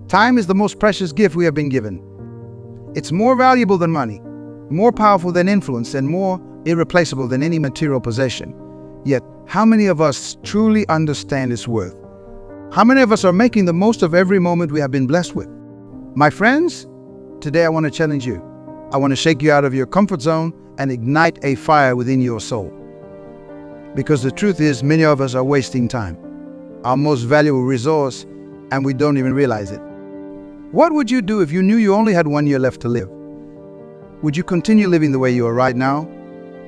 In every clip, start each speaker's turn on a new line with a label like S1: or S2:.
S1: Time is the most precious gift we have been given. It's more valuable than money, more powerful than influence, and more irreplaceable than any material possession. Yet, how many of us truly understand its worth? How many of us are making the most of every moment we have been blessed with? My friends, today I want to challenge you. I want to shake you out of your comfort zone and ignite a fire within your soul. Because the truth is, many of us are wasting time, our most valuable resource, and we don't even realize it. What would you do if you knew you only had 1 year left to live? Would you continue living the way you are right now?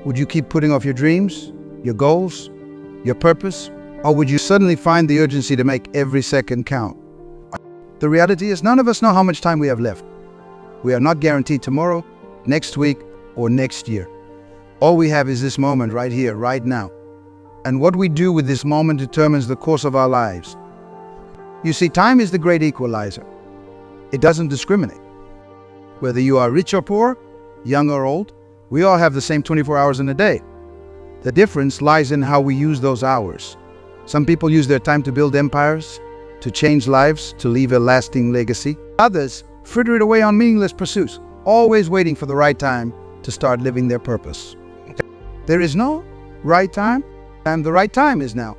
S1: Would you keep putting off your dreams, your goals, your purpose? Or would you suddenly find the urgency to make every second count? The reality is, none of us know how much time we have left. We are not guaranteed tomorrow, next week, or next year. All we have is this moment right here, right now. And what we do with this moment determines the course of our lives. You see, time is the great equalizer. It doesn't discriminate. Whether you are rich or poor, young or old, we all have the same 24 hours in a day. The difference lies in how we use those hours. Some people use their time to build empires, to change lives, to leave a lasting legacy. Others fritter it away on meaningless pursuits, always waiting for the right time to start living their purpose. There is no right time, and the right time is now.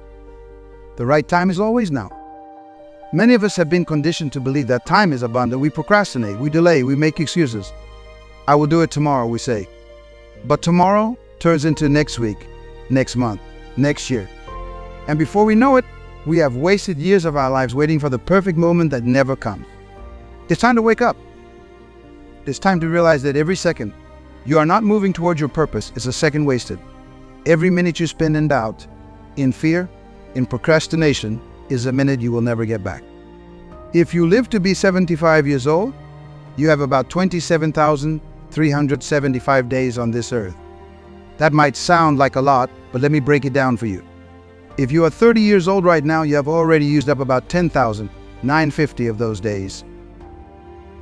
S1: The right time is always now. Many of us have been conditioned to believe that time is abundant. We procrastinate, we delay, we make excuses. I will do it tomorrow, we say. But tomorrow turns into next week, next month, next year. And before we know it, we have wasted years of our lives waiting for the perfect moment that never comes. It's time to wake up. It's time to realize that every second you are not moving towards your purpose is a second wasted. Every minute you spend in doubt, in fear, in procrastination, is a minute you will never get back. If you live to be 75 years old, you have about 27,375 days on this earth. That might sound like a lot, but let me break it down for you. If you are 30 years old right now, you have already used up about 10,950 of those days.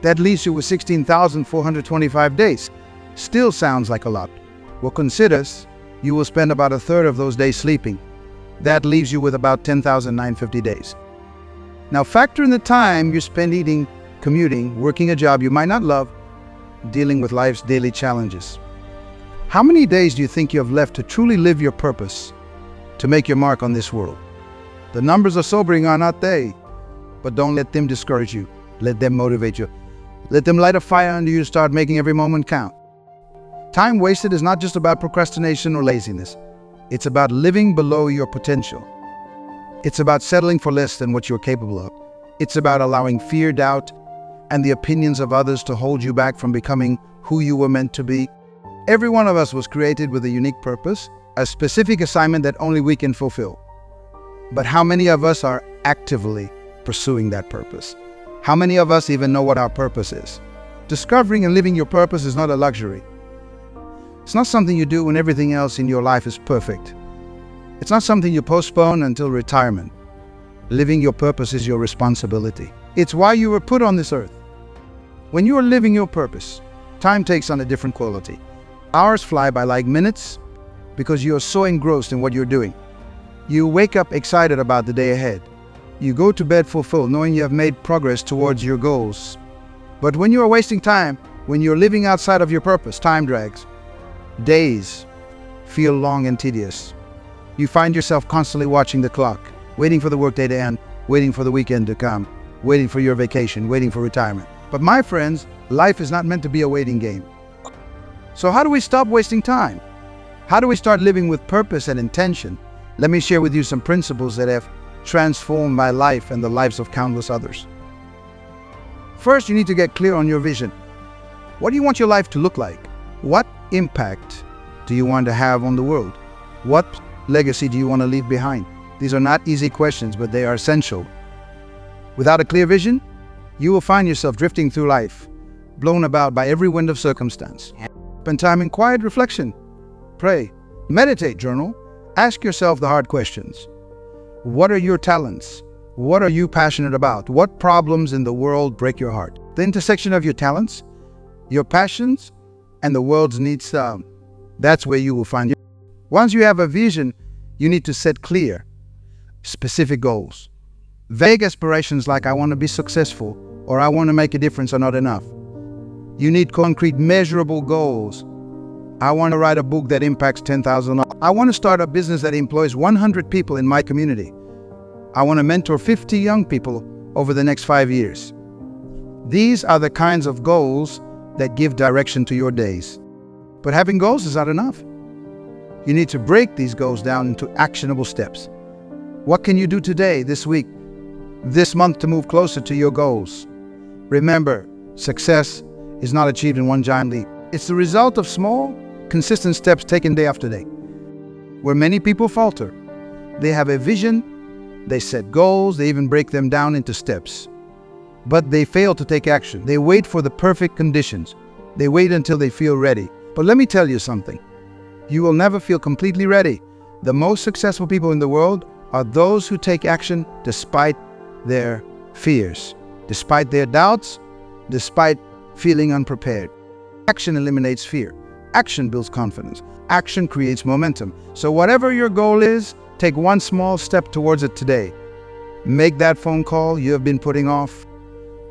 S1: That leaves you with 16,425 days. Still sounds like a lot. Well, consider you will spend about a third of those days sleeping. That leaves you with about 10,950 days. Now factor in the time you spend eating, commuting, working a job you might not love, dealing with life's daily challenges. How many days do you think you have left to truly live your purpose, to make your mark on this world? The numbers are sobering, are not they? But don't let them discourage you. Let them motivate you. Let them light a fire under you to start making every moment count. Time wasted is not just about procrastination or laziness. It's about living below your potential. It's about settling for less than what you're capable of. It's about allowing fear, doubt, and the opinions of others to hold you back from becoming who you were meant to be. Every one of us was created with a unique purpose, a specific assignment that only we can fulfill. But how many of us are actively pursuing that purpose? How many of us even know what our purpose is? Discovering and living your purpose is not a luxury. It's not something you do when everything else in your life is perfect. It's not something you postpone until retirement. Living your purpose is your responsibility. It's why you were put on this earth. When you are living your purpose, time takes on a different quality. Hours fly by like minutes because you are so engrossed in what you're doing. You wake up excited about the day ahead. You go to bed fulfilled, knowing you have made progress towards your goals. But when you are wasting time, when you're living outside of your purpose, time drags. Days feel long and tedious. You find yourself constantly watching the clock, waiting for the workday to end, waiting for the weekend to come, waiting for your vacation, waiting for retirement. But my friends, life is not meant to be a waiting game. So how do we stop wasting time? How do we start living with purpose and intention? Let me share with you some principles that have transformed my life and the lives of countless others. First, you need to get clear on your vision. What do you want your life to look like? What impact do you want to have on the world? What legacy do you want to leave behind? These are not easy questions, but they are essential. Without a clear vision, you will find yourself drifting through life, blown about by every wind of circumstance. Spend time in quiet reflection. Pray, meditate, journal. Ask yourself the hard questions. What are your talents? What are you passionate about? What problems in the world break your heart? The intersection of your talents, your passions, and the world's needs, that's where you will find. Once you have a vision, you need to set clear, specific goals. Vague aspirations like I want to be successful or I want to make a difference are not enough. You need concrete, measurable goals. I want to write a book that impacts 10,000. I want to start a business that employs 100 people in my community. I want to mentor 50 young people over the next 5 years. These are the kinds of goals that give direction to your days. But having goals is not enough. You need to break these goals down into actionable steps. What can you do today, this week, this month to move closer to your goals? Remember, success is not achieved in one giant leap. It's the result of small, consistent steps taken day after day. Where many people falter, they have a vision, they set goals, they even break them down into steps. But they fail to take action. They wait for the perfect conditions. They wait until they feel ready. But let me tell you something. You will never feel completely ready. The most successful people in the world are those who take action despite their fears, despite their doubts, despite feeling unprepared. Action eliminates fear. Action builds confidence. Action creates momentum. So whatever your goal is, take one small step towards it today. Make that phone call you have been putting off.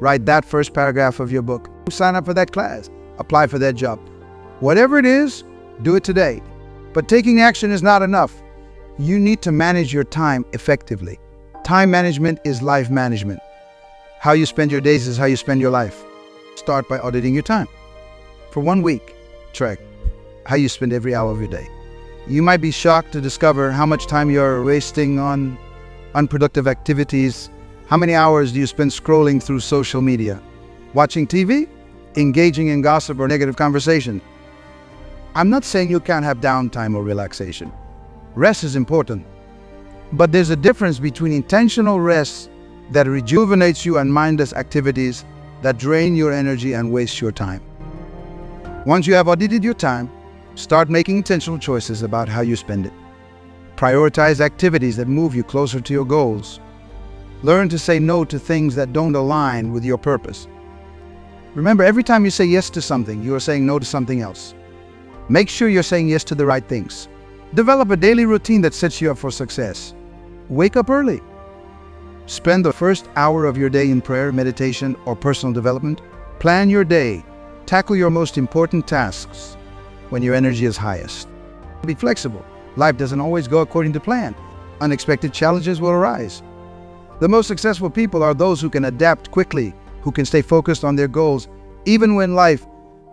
S1: Write that first paragraph of your book. Sign up for that class. Apply for that job. Whatever it is, do it today. But taking action is not enough. You need to manage your time effectively. Time management is life management. How you spend your days is how you spend your life. Start by auditing your time. For 1 week, track how you spend every hour of your day. You might be shocked to discover how much time you're wasting on unproductive activities. How many hours do you spend scrolling through social media? Watching TV? Engaging in gossip or negative conversation? I'm not saying you can't have downtime or relaxation. Rest is important. But there's a difference between intentional rest that rejuvenates you and mindless activities that drain your energy and waste your time. Once you have audited your time, start making intentional choices about how you spend it. Prioritize activities that move you closer to your goals. Learn to say no to things that don't align with your purpose. Remember, every time you say yes to something, you are saying no to something else. Make sure you're saying yes to the right things. Develop a daily routine that sets you up for success. Wake up early. Spend the first hour of your day in prayer, meditation, or personal development. Plan your day. Tackle your most important tasks when your energy is highest. Be flexible. Life doesn't always go according to plan. Unexpected challenges will arise. The most successful people are those who can adapt quickly, who can stay focused on their goals, even when life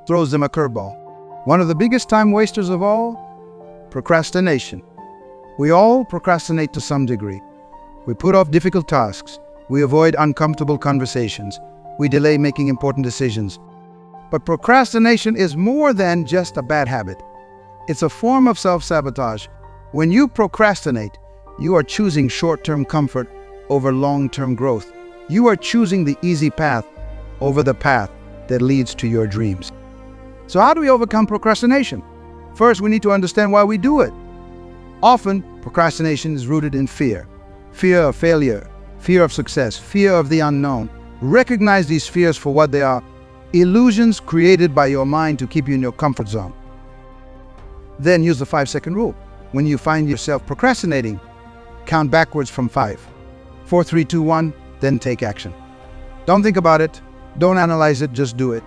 S1: throws them a curveball. One of the biggest time wasters of all? Procrastination. We all procrastinate to some degree. We put off difficult tasks. We avoid uncomfortable conversations. We delay making important decisions. But procrastination is more than just a bad habit. It's a form of self-sabotage. When you procrastinate, you are choosing short-term comfort over long-term growth. You are choosing the easy path over the path that leads to your dreams. So how do we overcome procrastination? First, we need to understand why we do it. Often, procrastination is rooted in fear. Fear of failure, fear of success, fear of the unknown. Recognize these fears for what they are: illusions created by your mind to keep you in your comfort zone. Then use the 5-second rule. When you find yourself procrastinating, count backwards from 5. 4, 3, 2, 1, then take action. Don't think about it. Don't analyze it. Just do it.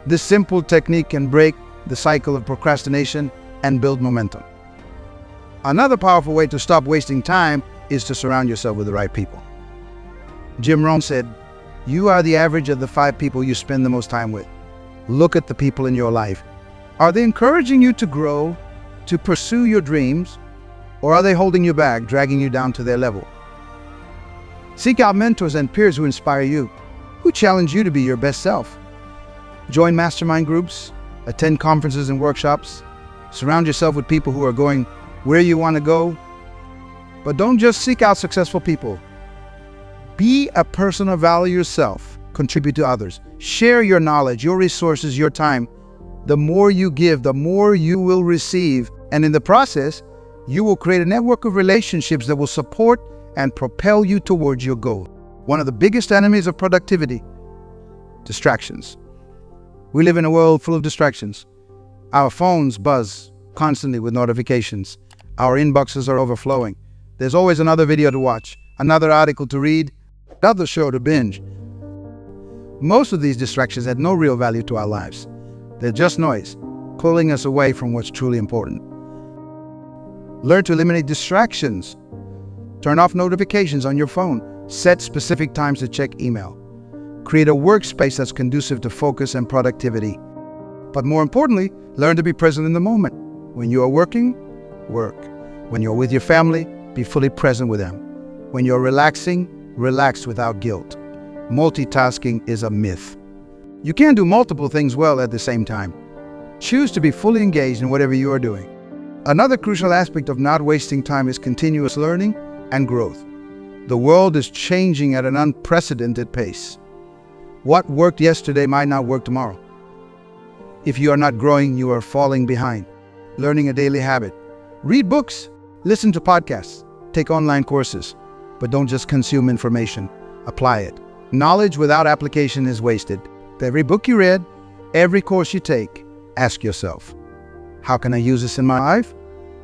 S1: This simple technique can break the cycle of procrastination and build momentum. Another powerful way to stop wasting time is to surround yourself with the right people. Jim Rohn said, "You are the average of the 5 people you spend the most time with." Look at the people in your life. Are they encouraging you to grow, to pursue your dreams, or are they holding you back, dragging you down to their level? Seek out mentors and peers who inspire you, who challenge you to be your best self. Join mastermind groups, attend conferences and workshops. Surround yourself with people who are going where you want to go. But don't just seek out successful people. Be a person of value yourself. Contribute to others. Share your knowledge, your resources, your time. The more you give, the more you will receive. And in the process, you will create a network of relationships that will support and propel you towards your goal. One of the biggest enemies of productivity: distractions. We live in a world full of distractions. Our phones buzz constantly with notifications. Our inboxes are overflowing. There's always another video to watch, another article to read, another show to binge. Most of these distractions had no real value to our lives. They're just noise, pulling us away from what's truly important. Learn to eliminate distractions. Turn off notifications on your phone. Set specific times to check email. Create a workspace that's conducive to focus and productivity. But more importantly, learn to be present in the moment. When you are working, work. When you're with your family, be fully present with them. When you're relaxing, relax without guilt. Multitasking is a myth. You can't do multiple things well at the same time. Choose to be fully engaged in whatever you are doing. Another crucial aspect of not wasting time is continuous learning and growth. The world is changing at an unprecedented pace. What worked yesterday might not work tomorrow. If you are not growing, you are falling behind. Learning a daily habit. Read books, listen to podcasts, take online courses, but don't just consume information. Apply it. Knowledge without application is wasted. Every book you read, every course you take, ask yourself, how can I use this in my life?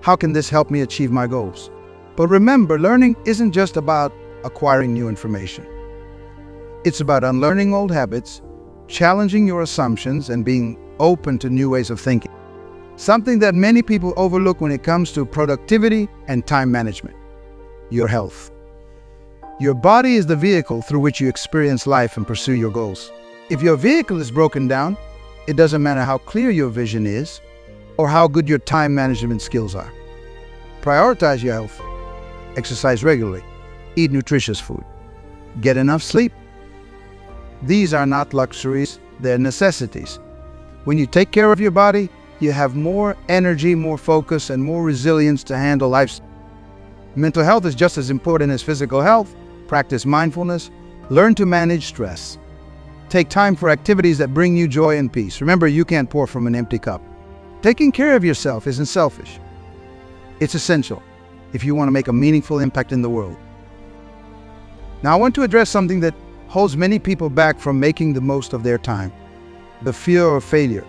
S1: How can this help me achieve my goals? But remember, learning isn't just about acquiring new information. It's about unlearning old habits, challenging your assumptions, and being open to new ways of thinking. Something that many people overlook when it comes to productivity and time management. Your health. Your body is the vehicle through which you experience life and pursue your goals. If your vehicle is broken down, it doesn't matter how clear your vision is or how good your time management skills are. Prioritize your health. Exercise regularly. Eat nutritious food. Get enough sleep. These are not luxuries, they're necessities. When you take care of your body, you have more energy, more focus, and more resilience to handle life. Mental health is just as important as physical health. Practice mindfulness. Learn to manage stress. Take time for activities that bring you joy and peace. Remember, you can't pour from an empty cup. Taking care of yourself isn't selfish. It's essential if you want to make a meaningful impact in the world. Now, I want to address something that holds many people back from making the most of their time: the fear of failure.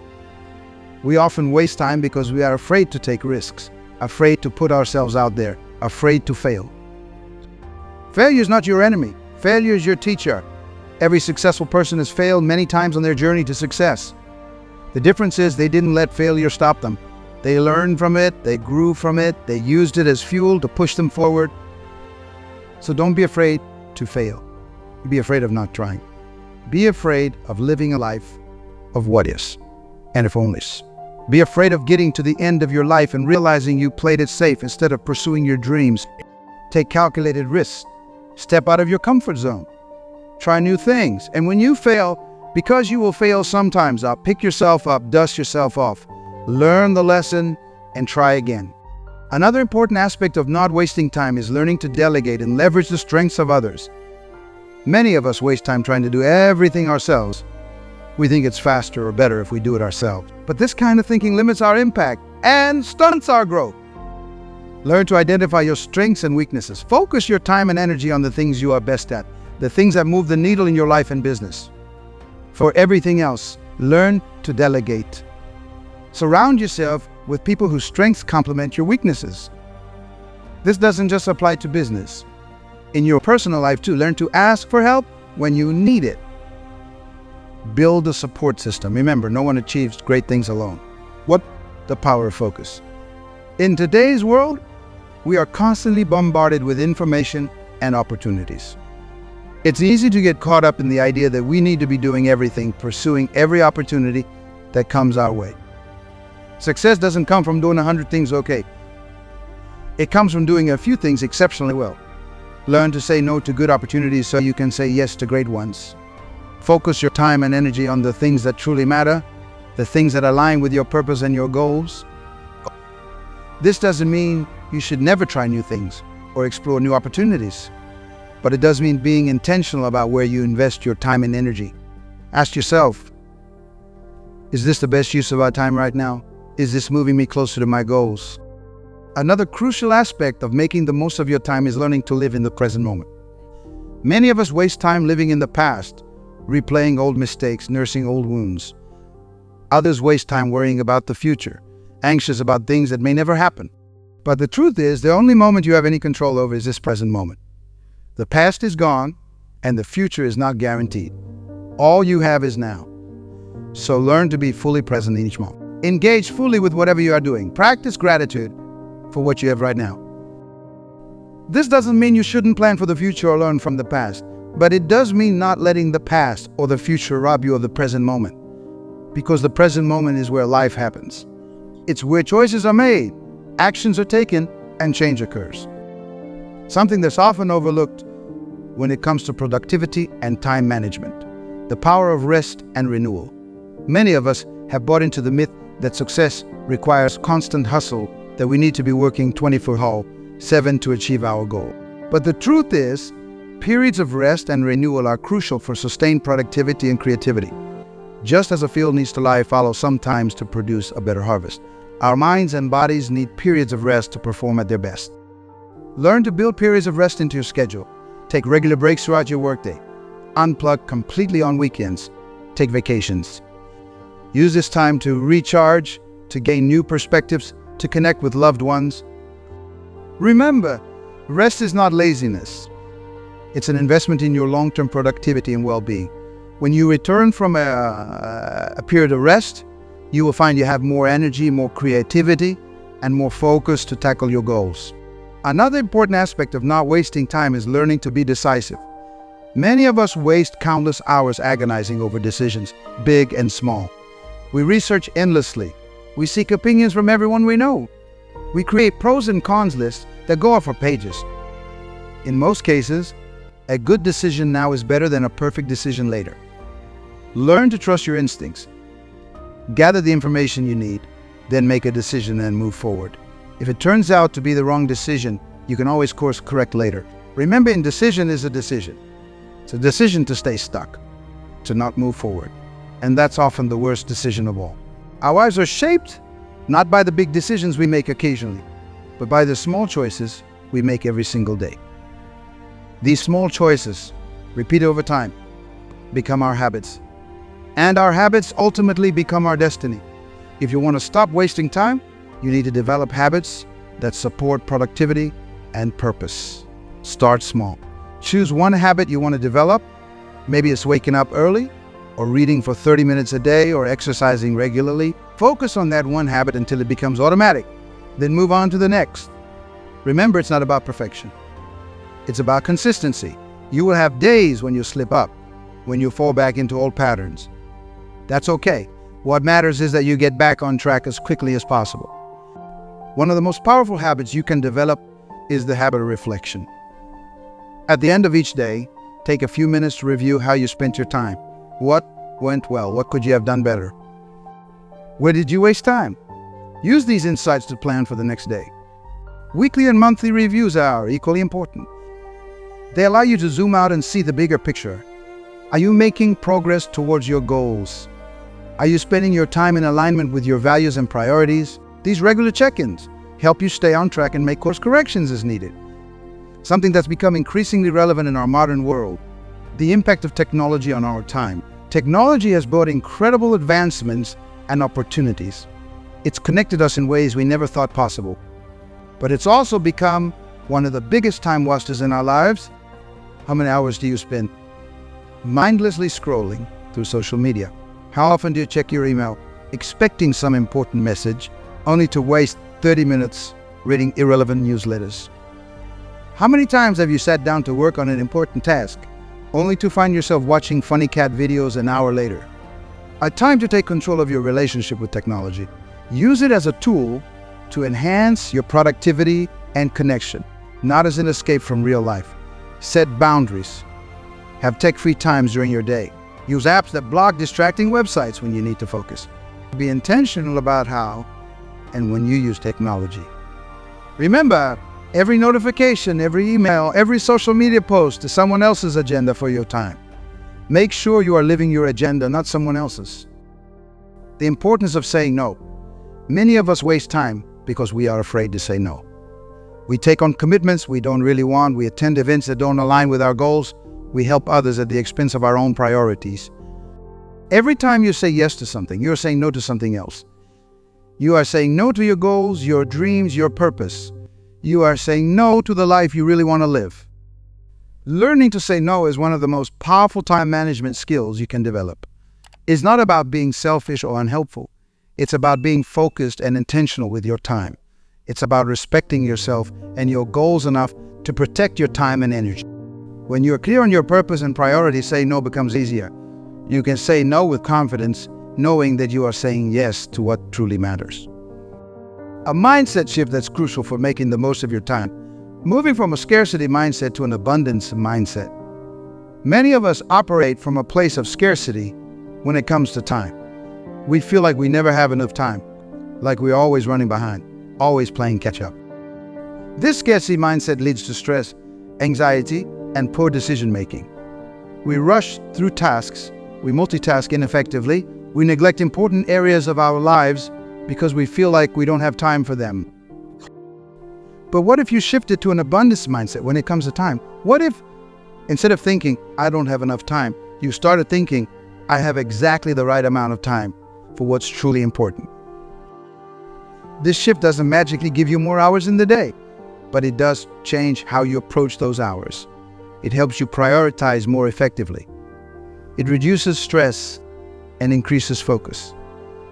S1: We often waste time because we are afraid to take risks, afraid to put ourselves out there, afraid to fail. Failure is not your enemy. Failure is your teacher. Every successful person has failed many times on their journey to success. The difference is they didn't let failure stop them. They learned from it, they grew from it, they used it as fuel to push them forward. So don't be afraid to fail. Be afraid of not trying. Be afraid of living a life of what is and if onlys. Be afraid of getting to the end of your life and realizing you played it safe instead of pursuing your dreams. Take calculated risks. Step out of your comfort zone. Try new things. And when you fail, because you will fail sometimes, pick yourself up, dust yourself off, learn the lesson, and try again. Another important aspect of not wasting time is learning to delegate and leverage the strengths of others. Many of us waste time trying to do everything ourselves. We think it's faster or better if we do it ourselves. But this kind of thinking limits our impact and stunts our growth. Learn to identify your strengths and weaknesses. Focus your time and energy on the things you are best at, the things that move the needle in your life and business. For everything else, learn to delegate. Surround yourself with people whose strengths complement your weaknesses. This doesn't just apply to business. In your personal life too, learn to ask for help when you need it. Build a support system. Remember, no one achieves great things alone. What? The power of focus. In today's world, we are constantly bombarded with information and opportunities. It's easy to get caught up in the idea that we need to be doing everything, pursuing every opportunity that comes our way. Success doesn't come from doing 100 things okay. It comes from doing a few things exceptionally well. Learn to say no to good opportunities so you can say yes to great ones. Focus your time and energy on the things that truly matter, the things that align with your purpose and your goals. This doesn't mean you should never try new things or explore new opportunities, but it does mean being intentional about where you invest your time and energy. Ask yourself, is this the best use of our time right now? Is this moving me closer to my goals? Another crucial aspect of making the most of your time is learning to live in the present moment. Many of us waste time living in the past, replaying old mistakes, nursing old wounds. Others waste time worrying about the future, anxious about things that may never happen. But the truth is, the only moment you have any control over is this present moment. The past is gone, and the future is not guaranteed. All you have is now. So learn to be fully present in each moment. Engage fully with whatever you are doing. Practice gratitude for what you have right now. This doesn't mean you shouldn't plan for the future or learn from the past, but it does mean not letting the past or the future rob you of the present moment. Because the present moment is where life happens. It's where choices are made, actions are taken, and change occurs. Something that's often overlooked when it comes to productivity and time management. The power of rest and renewal. Many of us have bought into the myth that success requires constant hustle, that we need to be working 24/7 to achieve our goal. But the truth is, periods of rest and renewal are crucial for sustained productivity and creativity. Just as a field needs to lie fallow sometimes to produce a better harvest, our minds and bodies need periods of rest to perform at their best. Learn to build periods of rest into your schedule. Take regular breaks throughout your workday. Unplug completely on weekends. Take vacations. Use this time to recharge, to gain new perspectives, to connect with loved ones. Remember, rest is not laziness. It's an investment in your long-term productivity and well-being. When you return from a period of rest, you will find you have more energy, more creativity, and more focus to tackle your goals. Another important aspect of not wasting time is learning to be decisive. Many of us waste countless hours agonizing over decisions, big and small. We research endlessly. We seek opinions from everyone we know. We create pros and cons lists that go on for pages. In most cases, a good decision now is better than a perfect decision later. Learn to trust your instincts. Gather the information you need, then make a decision and move forward. If it turns out to be the wrong decision, you can always course correct later. Remember, indecision is a decision. It's a decision to stay stuck, to not move forward. And that's often the worst decision of all. Our lives are shaped not by the big decisions we make occasionally, but by the small choices we make every single day. These small choices, repeated over time, become our habits. And our habits ultimately become our destiny. If you want to stop wasting time, you need to develop habits that support productivity and purpose. Start small. Choose one habit you want to develop. Maybe it's waking up early, or reading for 30 minutes a day, or exercising regularly. Focus on that one habit until it becomes automatic. Then move on to the next. Remember, it's not about perfection. It's about consistency. You will have days when you slip up, when you fall back into old patterns. That's okay. What matters is that you get back on track as quickly as possible. One of the most powerful habits you can develop is the habit of reflection. At the end of each day, take a few minutes to review how you spent your time. What went well? What could you have done better? Where did you waste time? Use these insights to plan for the next day. Weekly and monthly reviews are equally important. They allow you to zoom out and see the bigger picture. Are you making progress towards your goals? Are you spending your time in alignment with your values and priorities? These regular check-ins help you stay on track and make course corrections as needed. Something that's become increasingly relevant in our modern world: the impact of technology on our time. Technology has brought incredible advancements and opportunities. It's connected us in ways we never thought possible. But it's also become one of the biggest time wasters in our lives. How many hours do you spend mindlessly scrolling through social media? How often do you check your email, expecting some important message, only to waste 30 minutes reading irrelevant newsletters? How many times have you sat down to work on an important task, only to find yourself watching funny cat videos an hour later? Time to take control of your relationship with technology. Use it as a tool to enhance your productivity and connection, not as an escape from real life. Set boundaries. Have tech-free times during your day. Use apps that block distracting websites when you need to focus. Be intentional about how and when you use technology. Remember, every notification, every email, every social media post is someone else's agenda for your time. Make sure you are living your agenda, not someone else's. The importance of saying no. Many of us waste time because we are afraid to say no. We take on commitments we don't really want. We attend events that don't align with our goals. We help others at the expense of our own priorities. Every time you say yes to something, you're saying no to something else. You are saying no to your goals, your dreams, your purpose. You are saying no to the life you really want to live. Learning to say no is one of the most powerful time management skills you can develop. It's not about being selfish or unhelpful. It's about being focused and intentional with your time. It's about respecting yourself and your goals enough to protect your time and energy. When you're clear on your purpose and priorities, saying no becomes easier. You can say no with confidence, knowing that you are saying yes to what truly matters. A mindset shift that's crucial for making the most of your time. Moving from a scarcity mindset to an abundance mindset. Many of us operate from a place of scarcity when it comes to time. We feel like we never have enough time, like we're always running behind, always playing catch up. This scarcity mindset leads to stress, anxiety, and poor decision making. We rush through tasks, we multitask ineffectively, we neglect important areas of our lives because we feel like we don't have time for them. But what if you shifted to an abundance mindset when it comes to time? What if, instead of thinking, I don't have enough time, you started thinking, I have exactly the right amount of time for what's truly important? This shift doesn't magically give you more hours in the day, but it does change how you approach those hours. It helps you prioritize more effectively. It reduces stress and increases focus.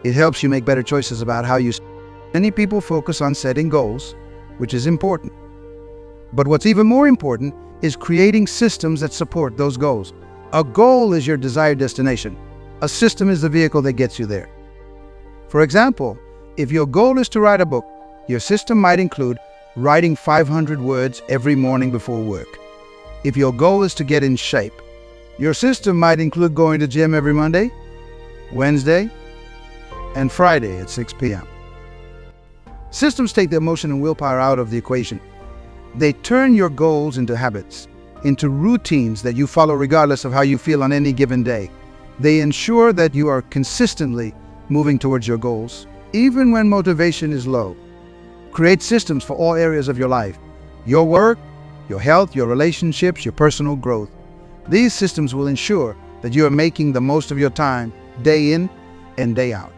S1: It helps you make better choices about how you. Many people focus on setting goals, which is important. But what's even more important is creating systems that support those goals. A goal is your desired destination. A system is the vehicle that gets you there. For example, if your goal is to write a book, your system might include writing 500 words every morning before work. If your goal is to get in shape, your system might include going to the gym every Monday, Wednesday, and Friday at 6 p.m. Systems take the emotion and willpower out of the equation. They turn your goals into habits, into routines that you follow regardless of how you feel on any given day. They ensure that you are consistently moving towards your goals, even when motivation is low. Create systems for all areas of your life, your work, your health, your relationships, your personal growth. These systems will ensure that you are making the most of your time, day in and day out.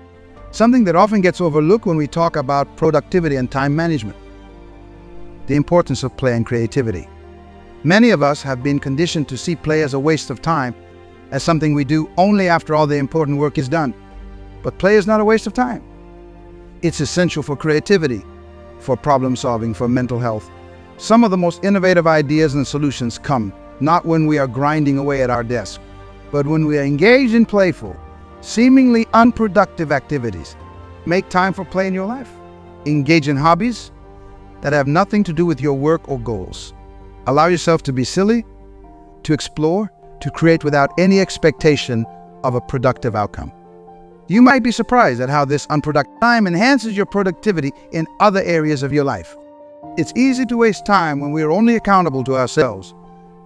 S1: Something that often gets overlooked when we talk about productivity and time management. The importance of play and creativity. Many of us have been conditioned to see play as a waste of time, as something we do only after all the important work is done. But play is not a waste of time. It's essential for creativity, for problem solving, for mental health. Some of the most innovative ideas and solutions come not when we are grinding away at our desk, but when we are engaged in playful, seemingly unproductive activities. Make time for play in your life. Engage in hobbies that have nothing to do with your work or goals. Allow yourself to be silly, to explore, to create without any expectation of a productive outcome. You might be surprised at how this unproductive time enhances your productivity in other areas of your life. It's easy to waste time when we are only accountable to ourselves,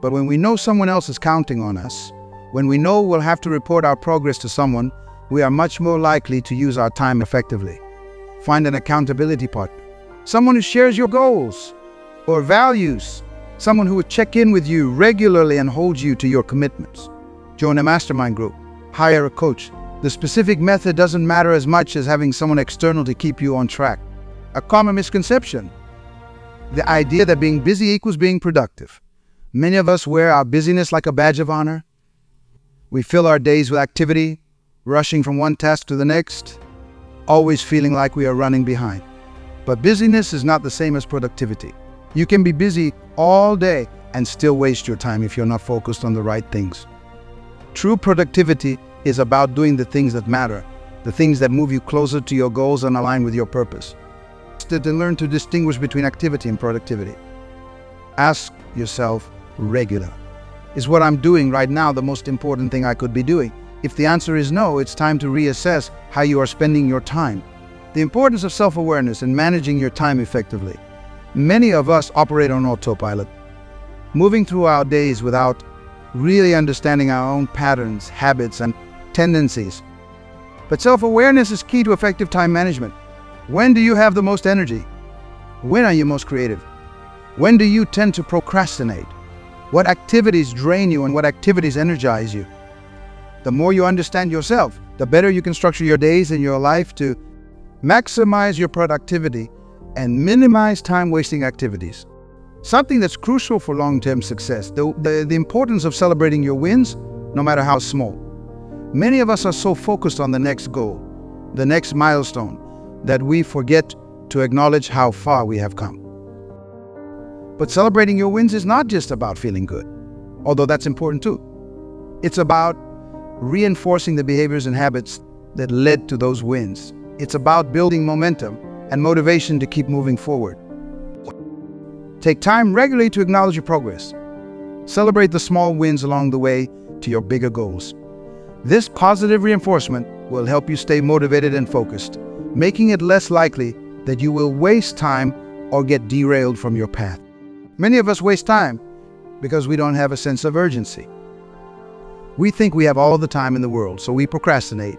S1: but when we know someone else is counting on us, when we know we'll have to report our progress to someone, we are much more likely to use our time effectively. Find an accountability partner, someone who shares your goals or values, someone who would check in with you regularly and hold you to your commitments. Join a mastermind group, hire a coach. The specific method doesn't matter as much as having someone external to keep you on track. A common misconception: the idea that being busy equals being productive. Many of us wear our busyness like a badge of honor. We fill our days with activity, rushing from one task to the next, always feeling like we are running behind. But busyness is not the same as productivity. You can be busy all day and still waste your time if you're not focused on the right things. True productivity is about doing the things that matter, the things that move you closer to your goals and align with your purpose. To learn to distinguish between activity and productivity. Ask yourself regularly, is what I'm doing right now the most important thing I could be doing? If the answer is no, it's time to reassess how you are spending your time. The importance of self-awareness and managing your time effectively. Many of us operate on autopilot, moving through our days without really understanding our own patterns, habits, and tendencies. But self-awareness is key to effective time management. When do you have the most energy? When are you most creative? When do you tend to procrastinate? What activities drain you and what activities energize you? The more you understand yourself, the better you can structure your days and your life to maximize your productivity and minimize time-wasting activities. something that's crucial for long-term success, the importance of celebrating your wins, no matter how small. Many of us are so focused on the next goal, the next milestone, that we forget to acknowledge how far we have come. But celebrating your wins is not just about feeling good, although that's important too. It's about reinforcing the behaviors and habits that led to those wins. It's about building momentum and motivation to keep moving forward. Take time regularly to acknowledge your progress. Celebrate the small wins along the way to your bigger goals. This positive reinforcement will help you stay motivated and focused, making it less likely that you will waste time or get derailed from your path. Many of us waste time because we don't have a sense of urgency. We think we have all the time in the world, so we procrastinate.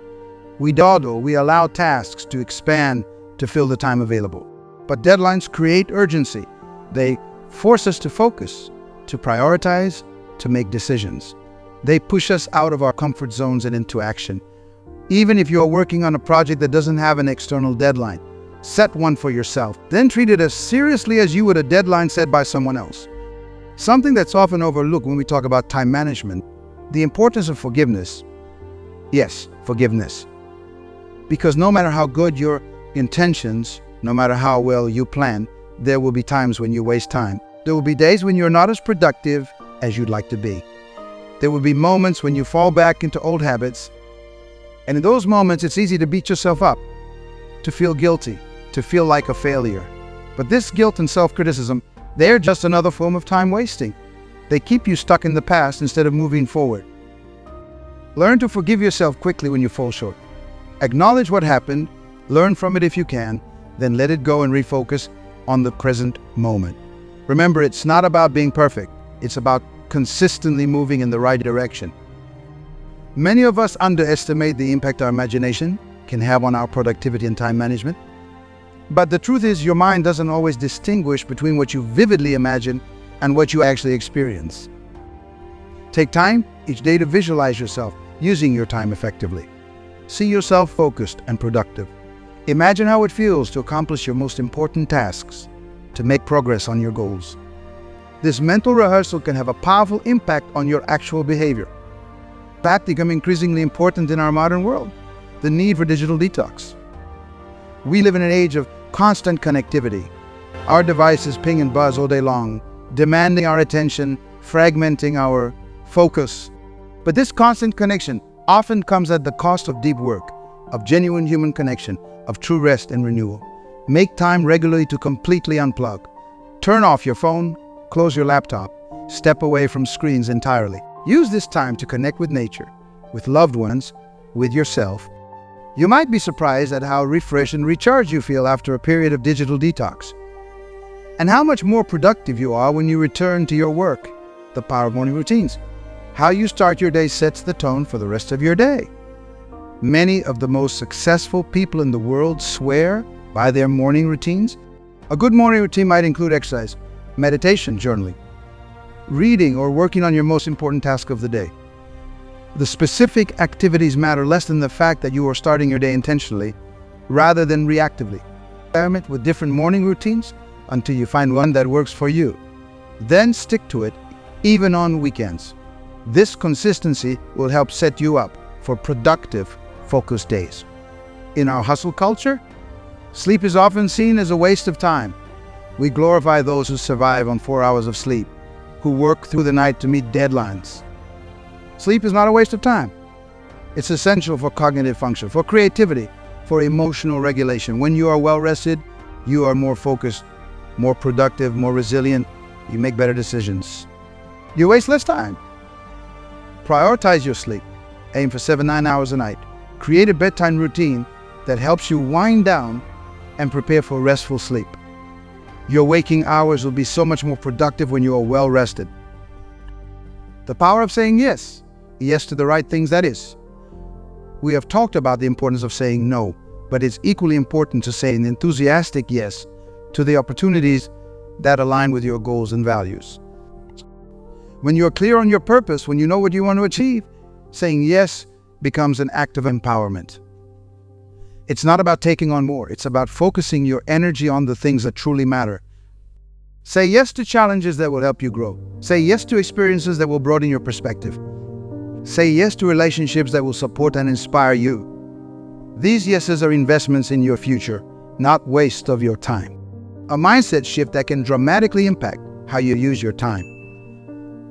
S1: We dawdle, we allow tasks to expand to fill the time available. But deadlines create urgency. They force us to focus, to prioritize, to make decisions. They push us out of our comfort zones and into action. Even if you are working on a project that doesn't have an external deadline, set one for yourself. Then treat it as seriously as you would a deadline set by someone else. Something that's often overlooked when we talk about time management, the importance of forgiveness. Yes, forgiveness. Because no matter how good your intentions, no matter how well you plan, there will be times when you waste time. There will be days when you're not as productive as you'd like to be. There will be moments when you fall back into old habits. And in those moments, it's easy to beat yourself up, to feel guilty, to feel like a failure. But this guilt and self-criticism, they're just another form of time wasting. They keep you stuck in the past instead of moving forward. Learn to forgive yourself quickly when you fall short. Acknowledge what happened, learn from it if you can, then let it go and refocus on the present moment. Remember, it's not about being perfect. It's about consistently moving in the right direction. Many of us underestimate the impact our imagination can have on our productivity and time management. But the truth is, your mind doesn't always distinguish between what you vividly imagine and what you actually experience. Take time each day to visualize yourself using your time effectively. See yourself focused and productive. Imagine how it feels to accomplish your most important tasks, to make progress on your goals. This mental rehearsal can have a powerful impact on your actual behavior. In fact, becoming increasingly important in our modern world, the need for digital detox. We live in an age of constant connectivity. Our devices ping and buzz all day long, demanding our attention, fragmenting our focus. But this constant connection often comes at the cost of deep work, of genuine human connection, of true rest and renewal. Make time regularly to completely unplug. Turn off your phone, close your laptop, step away from screens entirely. Use this time to connect with nature, with loved ones, with yourself. You might be surprised at how refreshed and recharged you feel after a period of digital detox, and how much more productive you are when you return to your work. The power of morning routines. How you start your day sets the tone for the rest of your day. Many of the most successful people in the world swear by their morning routines. A good morning routine might include exercise, meditation, journaling, reading, or working on your most important task of the day. The specific activities matter less than the fact that you are starting your day intentionally rather than reactively. Experiment with different morning routines until you find one that works for you. Then stick to it, even on weekends. This consistency will help set you up for productive, focused days. In our hustle culture, sleep is often seen as a waste of time. We glorify those who survive on 4 hours of sleep, who work through the night to meet deadlines. Sleep is not a waste of time. It's essential for cognitive function, for creativity, for emotional regulation. When you are well rested, you are more focused, more productive, more resilient. You make better decisions. You waste less time. Prioritize your sleep. Aim for 7-9 hours a night. Create a bedtime routine that helps you wind down and prepare for restful sleep. Your waking hours will be so much more productive when you are well rested. The power of saying yes. Yes to the right things, that is. We have talked about the importance of saying no, but it's equally important to say an enthusiastic yes to the opportunities that align with your goals and values. When you're clear on your purpose, when you know what you want to achieve, saying yes becomes an act of empowerment. It's not about taking on more. It's about focusing your energy on the things that truly matter. Say yes to challenges that will help you grow. Say yes to experiences that will broaden your perspective. Say yes to relationships that will support and inspire you. These yeses are investments in your future, not waste of your time. A mindset shift that can dramatically impact how you use your time.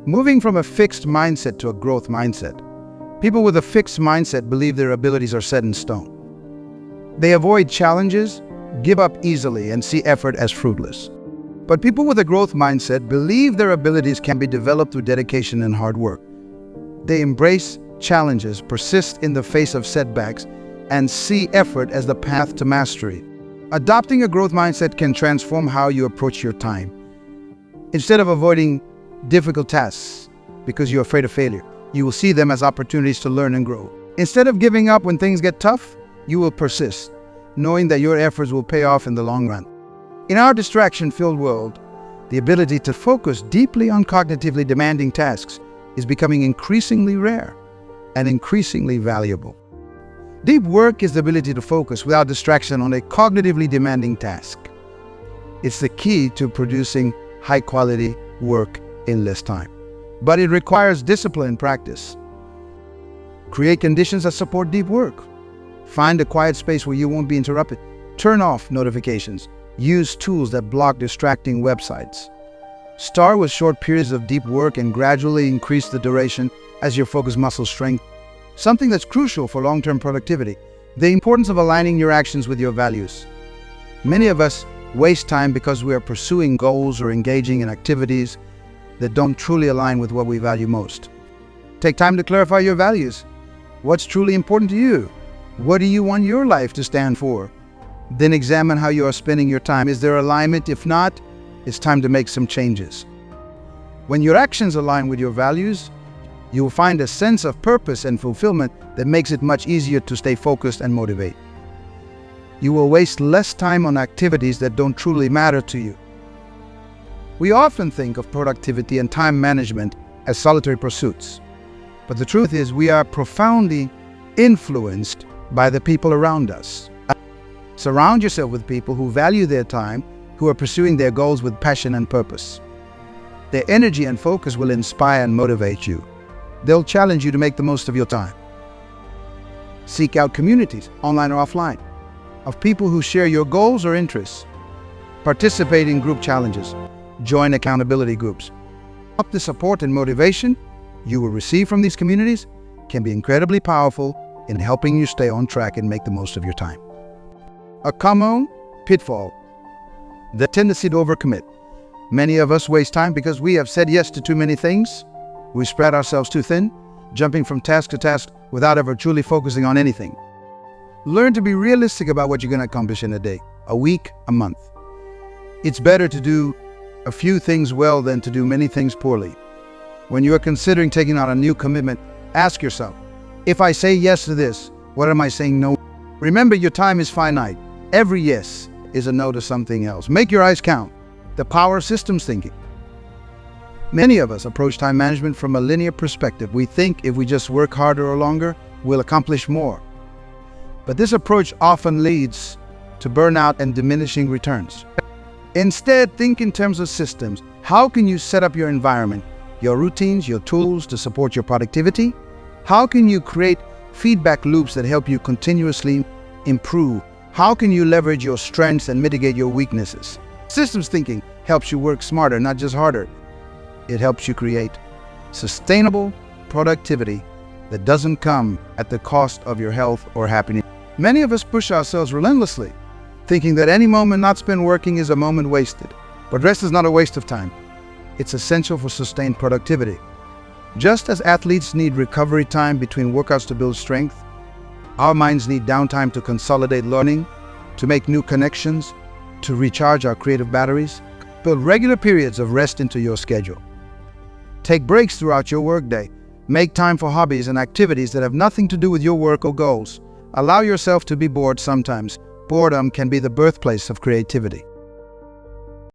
S1: Moving from a fixed mindset to a growth mindset. People with a fixed mindset believe their abilities are set in stone. They avoid challenges, give up easily, and see effort as fruitless. But people with a growth mindset believe their abilities can be developed through dedication and hard work. They embrace challenges, persist in the face of setbacks, and see effort as the path to mastery. Adopting a growth mindset can transform how you approach your time. Instead of avoiding difficult tasks because you're afraid of failure, you will see them as opportunities to learn and grow. Instead of giving up when things get tough, you will persist, knowing that your efforts will pay off in the long run. In our distraction-filled world, the ability to focus deeply on cognitively demanding tasks is becoming increasingly rare and increasingly valuable. Deep work is the ability to focus without distraction on a cognitively demanding task. It's the key to producing high-quality work in less time. But it requires discipline and practice. Create conditions that support deep work. Find a quiet space where you won't be interrupted. Turn off notifications. Use tools that block distracting websites. Start with short periods of deep work and gradually increase the duration as your focus muscles strengthen. Something that's crucial for long-term productivity, the importance of aligning your actions with your values. Many of us waste time because we are pursuing goals or engaging in activities that don't truly align with what we value most. Take time to clarify your values. What's truly important to you? What do you want your life to stand for? Then examine how you are spending your time. Is there alignment? If not, it's time to make some changes. When your actions align with your values, you will find a sense of purpose and fulfillment that makes it much easier to stay focused and motivate. You will waste less time on activities that don't truly matter to you. We often think of productivity and time management as solitary pursuits. But the truth is, we are profoundly influenced by the people around us. Surround yourself with people who value their time, who are pursuing their goals with passion and purpose. Their energy and focus will inspire and motivate you. They'll challenge you to make the most of your time. Seek out communities, online or offline, of people who share your goals or interests. Participate in group challenges. Join accountability groups. The support and motivation you will receive from these communities can be incredibly powerful in helping you stay on track and make the most of your time. A common pitfall, the tendency to overcommit. Many of us waste time because we have said yes to too many things. We spread ourselves too thin, jumping from task to task without ever truly focusing on anything. Learn to be realistic about what you're going to accomplish in a day, a week, a month. It's better to do a few things well than to do many things poorly. When you are considering taking on a new commitment, ask yourself, if I say yes to this, what am I saying no? Remember, your time is finite. Every yes is a no to something else. Make your eyes count. The power of systems thinking. Many of us approach time management from a linear perspective. We think if we just work harder or longer, we'll accomplish more. But this approach often leads to burnout and diminishing returns. Instead, think in terms of systems. How can you set up your environment, your routines, your tools to support your productivity? How can you create feedback loops that help you continuously improve? How can you leverage your strengths and mitigate your weaknesses? Systems thinking helps you work smarter, not just harder. It helps you create sustainable productivity that doesn't come at the cost of your health or happiness. Many of us push ourselves relentlessly, thinking that any moment not spent working is a moment wasted. But rest is not a waste of time. It's essential for sustained productivity. Just as athletes need recovery time between workouts to build strength, our minds need downtime to consolidate learning, to make new connections, to recharge our creative batteries. Build regular periods of rest into your schedule. Take breaks throughout your workday. Make time for hobbies and activities that have nothing to do with your work or goals. Allow yourself to be bored sometimes. Boredom can be the birthplace of creativity.